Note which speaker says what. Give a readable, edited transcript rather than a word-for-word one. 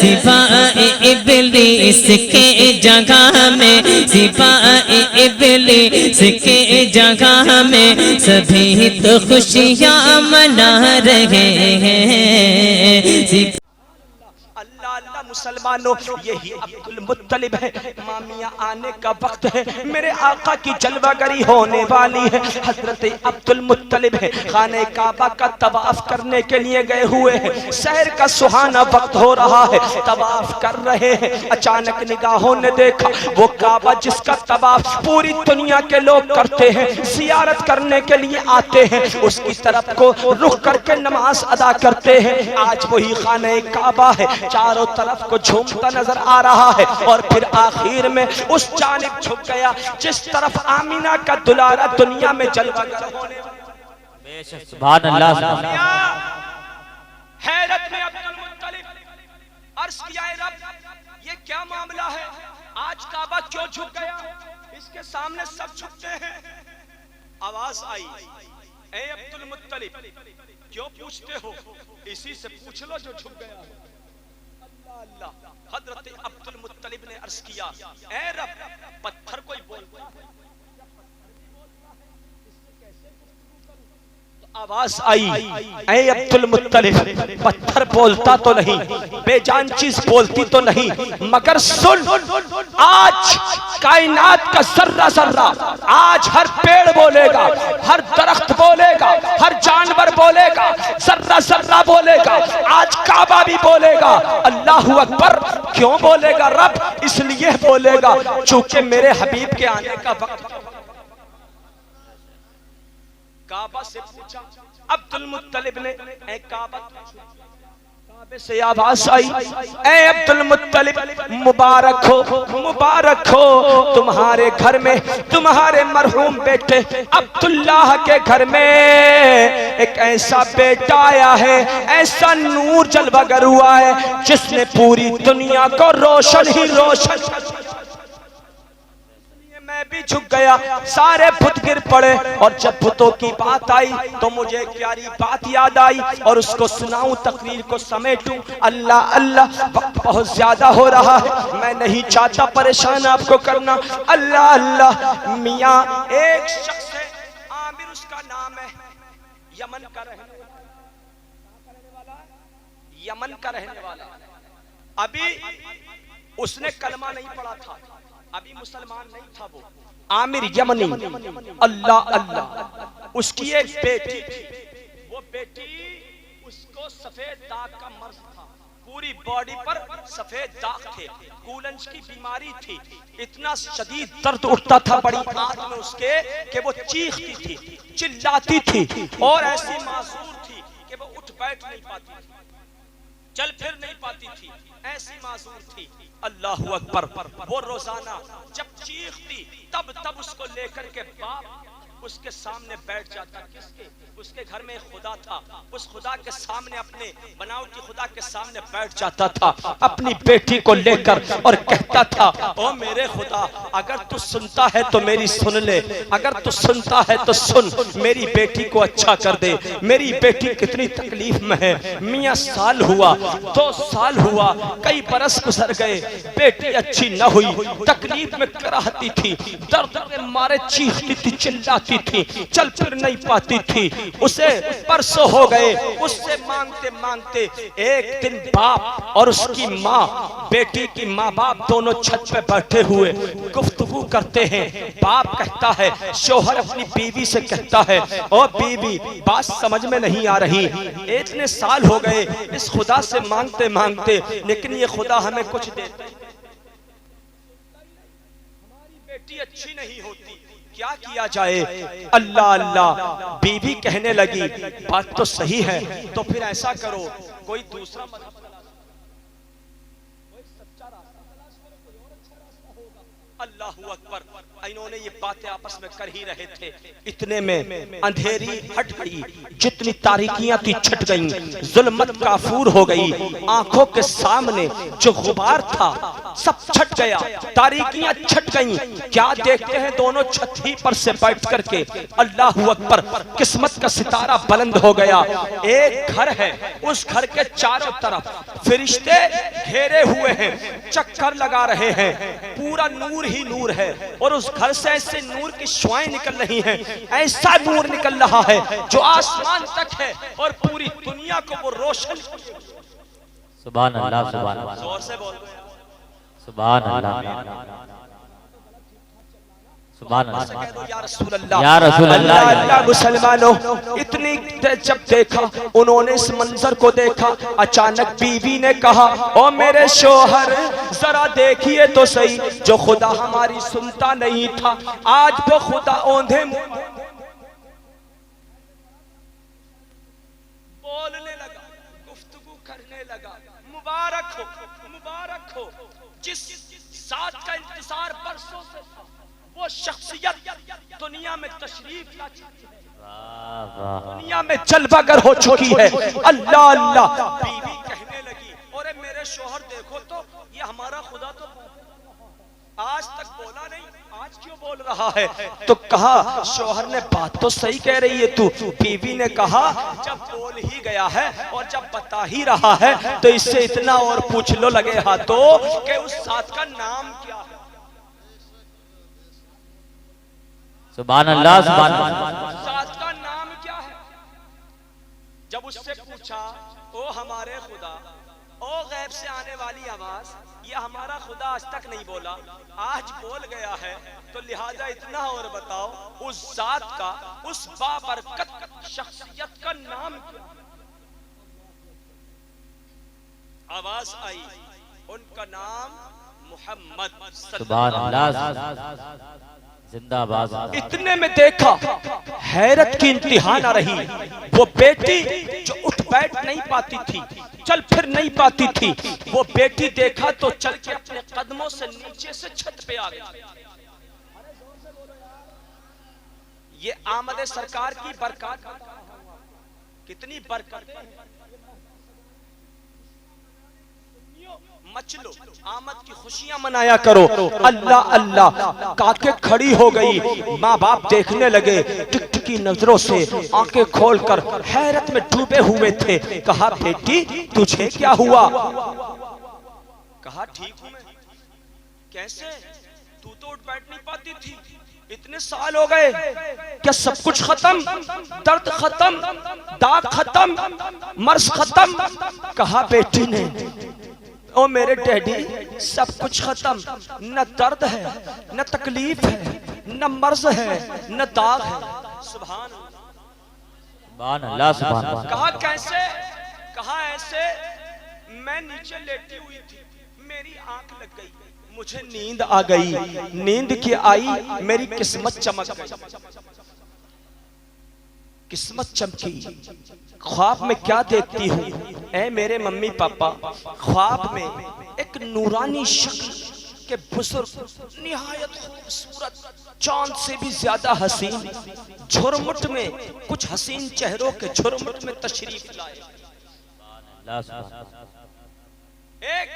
Speaker 1: सिवाए इब्लीस के जगह में, सिवाए इब्लीस के जगह में सभी तो खुशियाँ मना रहे हैं।
Speaker 2: अल्लाह अल्लाह मुसलमानों, यही अब्दुल मुत्तलिब है। मामिया आने का वक्त है, मेरे आका की जलवागरी होने वाली है। हजरत अब्दुल मुत्तलिब है, खाने काबा का तवाफ करने के लिए गए हुए हैं। शहर का सुहाना वक्त हो रहा है, तवाफ कर रहे हैं। अचानक निगाहों ने देखा वो काबा जिसका तवाफ पूरी दुनिया के लोग करते हैं, जियारत करने के लिए आते हैं, उसकी तरफ को रुख करके नमाज अदा करते हैं। आज वही खाने काबा है, चारों तरफ को झूमता नजर आ रहा है। और फिर आखिर में उस जानिब झुक गया जिस तरफ आमीना का दुलारा दुनिया में जलवागर होने वाला।
Speaker 3: सुभान अल्लाह।
Speaker 2: हैरत में अब्दुल मुत्तलिब अर्ज किया, रब ये क्या मामला है, आज काबा क्यों झुक गया, इसके सामने सब झुकते हैं। आवाज आई, ए अब्दुल मुत्तलिब क्यों पूछते हो, इसी से पूछ लो जो झुक गया है। अल्लाह, हजरत अब्दुल मुत्तलिब ने अर्ज किया, ए रब पत्थर कोई बोलता है, तो आवाज आई, ए अब्दुल मुत्तलिब पत्थर बोलता तो नहीं, बेजान चीज बोलती तो नहीं, मगर सुन, आज कायनात का सर्रा सर्रा, आज हर पेड़ बोलेगा, हर दरख्त बोलेगा, हर जानवर बोलेगा, सर्रा सर्रा बोलेगा, आज काबा भी बोलेगा अल्लाहु अकबर। क्यों बोलेगा रब, इसलिए बोलेगा चूंकि मेरे हबीब के आने का वक्त। काबा से पूछा अब्दुल मुत्तलिब ने, ए काबा, काबे से आवाज आई, ए अब्दुल मुत्तलिब मुबारक हो, मुबारक हो, तुम्हारे घर में तुम्हारे मरहूम बेटे अब्दुल्लाह के घर में एक ऐसा बेटा आया है, ऐसा नूर जलवागर हुआ है जिसने पूरी दुनिया को रोशन ही रोशन। मैं भी झुक गया, सारे बुत गिर पड़े, और जब बुतों की बात आई तो मुझे प्यारी बात याद आई और उसको सुनाऊं, तकरीर को समेटूं। अल्लाह अल्लाह, वक्त बहुत ज्यादा हो रहा है, मैं नहीं चाहता परेशान आपको करना। अल्लाह अल्लाह, मियाँ एक शख्स है, आमिर उसका नाम है, यमन का रहने वाला, यमन का रहने वाला। अभी उसने कलमा नहीं पढ़ा था, अभी मुसलमान नहीं था वो, आमिर यमनी। अल्लाह अल्लाह, उसकी एक बेटी थी, वो बेटी उसको सफेद दाग का मर्ज था, पूरी बॉडी पर सफेद दाग थे, कूलंज की बीमारी थी, इतना शदीद दर्द उठता था बड़ी आंत में उसके कि वो चीखती थी, चिल्लाती थी, और ऐसी मासूर थी कि वो उठ बैठ नहीं पाती थी, चल फिर नहीं पाती थी, ऐसी मासूर थी। अल्लाहु अकबर, वो रोजाना जब चीखती तब तब उसको लेकर के बाप उसके सामने बैठ जाता। किसके? उसके घर में खुदा था, उस खुदा के सामने, अपने बनावटी खुदा के सामने बैठ जाता था अपनी बेटी को लेकर और कहता था, ओ मेरे खुदा, अगर तू सुनता है तो मेरी सुन ले, अगर तू सुनता है तो सुन, मेरी बेटी को अच्छा कर दे, मेरी बेटी कितनी तकलीफ में है। मियाँ साल हुआ, 2 साल हुआ, कई बरस गुजर गए, बेटी अच्छी न हुई, तकलीफ में कराहती थी, दर्द के मारे चीखती थी, चिल्लाती थी, चल फिर नहीं पाती थी। उसे परसों हो गए, उससे मांगते मांगते एक दिन बाप और उसकी माँ, बेटी की माँ बाप दोनों छत पे बैठे हुए गुफ्तगू करते हैं। बाप कहता है, शोहर अपनी बीवी से कहता है, ओ बीवी, बात समझ में नहीं आ रही, इतने साल हो गए इस खुदा से मांगते मांगते, लेकिन ये खुदा हमें कुछ देता, हमारी बेटी अच्छी नहीं होती, क्या किया जाए। अल्लाह अल्लाह, बीवी कहने लगी, बात तो सही है, तो फिर ऐसा करो, कोई दूसरा मजहब तलाश करो, कोई सच्चा रास्ता तलाश करो, कोई और अच्छा रास्ता होगा। अल्लाहू अकबर। इन्होंने ये बातें आपस में कर ही रहे थे, इतने में अंधेरी हट गई, जितनी तारीकियां थी छट गईं, जुल्मत काफूर हो गई, आंखों के सामने जो गुबार था सब छट गया, तारीकियां छट गईं। क्या देखते हैं दोनों छतरी पर से बैठ करके, अल्लाहू अकबर, किस्मत का सितारा बुलंद हो गया। एक घर है, उस घर के चारों तरफ फरिश्ते घेरे हुए हैं, चक्कर लगा रहे हैं, पूरा नूर ही नूर है, और उस घर से ऐसे नूर की शुआएं निकल रही हैं, ऐसा नूर निकल रहा है जो आसमान तक है और पूरी दुनिया को वो रोशन।
Speaker 1: सुभान अल्लाह, सुभान अल्लाह,
Speaker 2: जोर से बोल,
Speaker 1: सुभान अल्लाह, सुभान अल्लाह,
Speaker 2: या रसूल अल्लाह,
Speaker 1: या रसूल अल्लाह।
Speaker 2: अल्लाह मुसलमानों, इतनी जब देखा उन्होंने इस मंजर को देखा, अचानक बीवी ने कहा, ओ मेरे शोहर जरा देखिए तो सही, जो खुदा हमारी सुनता नहीं था आज वो खुदा औंधे बोलने लगा, गुफ्तगू करने लगा। मुबारक हो, मुबारक हो, जिस साथ का इंतजार बरसों से था, वो शख्सियत दुनिया में तशरीफ ला चुकी है, दुनिया में जलवागर हो चुकी है। अल्लाह अल्लाह। बीवी कहने लगी, अरे मेरे शोहर देखो तो, ये हमारा खुदा तो आज तक बोला नहीं, आज क्यों बोल रहा है? तो कहा, शोहर ने बात तो सही कह रही है तू। बीवी ने कहा, जब बोल ही गया है और जब बता ही रहा है तो इससे इतना और पूछ लो लगे हाथों कि उस साथ का नाम क्या है।
Speaker 1: सुभान अल्लाह, सुभान अल्लाह।
Speaker 2: साथ का नाम क्या है? जब उससे पूछा, ओ हमारे खुदा, ओ गैब से आने वाली आवाज, ये हमारा खुदा आज तक नहीं बोला, आज बोल गया है, तो लिहाजा इतना और बताओ उस जात का, उस बाबरकत शख्सियत का नाम क्या? आवाज आई, उनका नाम मोहम्मद।
Speaker 1: सुभान अल्लाह, जिंदाबाद।
Speaker 2: इतने में देखा, हैरत की इंतहा न रही, वो बेटी जो उठ बैठ नहीं पाती थी, चल फिर नहीं पाती थी, वो बेटी देखा तो चल के अपने कदमों से नीचे से छत पे आ गई। ये आमद सरकार की बरकत, कितनी बरकत। मचलो, आमद की खुशियां मनाया करो। अल्लाह अल्लाह। काके खड़ी हो गई, माँ बाप देखने लगे टिकटिकी नजरों से, आंखें खोलकर हैरत में डूबे हुए थे। कहा, बेटी तुझे क्या हुआ? कहा, ठीक हूं मैं। कैसे? तू तो उठ बैठ नहीं पाती थी, इतने साल हो गए, क्या सब कुछ खत्म? दर्द खत्म, दाग खत्म, मर्ज खत्म? कहा बेटी ने, ओ मेरे डैडी, सब कुछ खत्म, न दर्द है, न तकलीफ है, न मर्ज है, न दाग है। सुभान
Speaker 1: अल्लाह, सुभान अल्लाह।
Speaker 2: कहा, कैसे? कहा, ऐसे, मैं नीचे लेटी हुई थी, मेरी आंख लग गई, मुझे नींद आ गई, नींद की आई, मेरी किस्मत चमक गई, किस्मत चमकी। ख्वाब में क्या देखती हूँ, ऐ मेरे मम्मी पापा, ख्वाब में एक नूरानी शक्ल के बुजुर्ग, निहायत खूबसूरत, चांद से भी ज्यादा हसीन, झुरमुट में कुछ हसीन चेहरों के झुरमुट में तशरीफ लाए। एक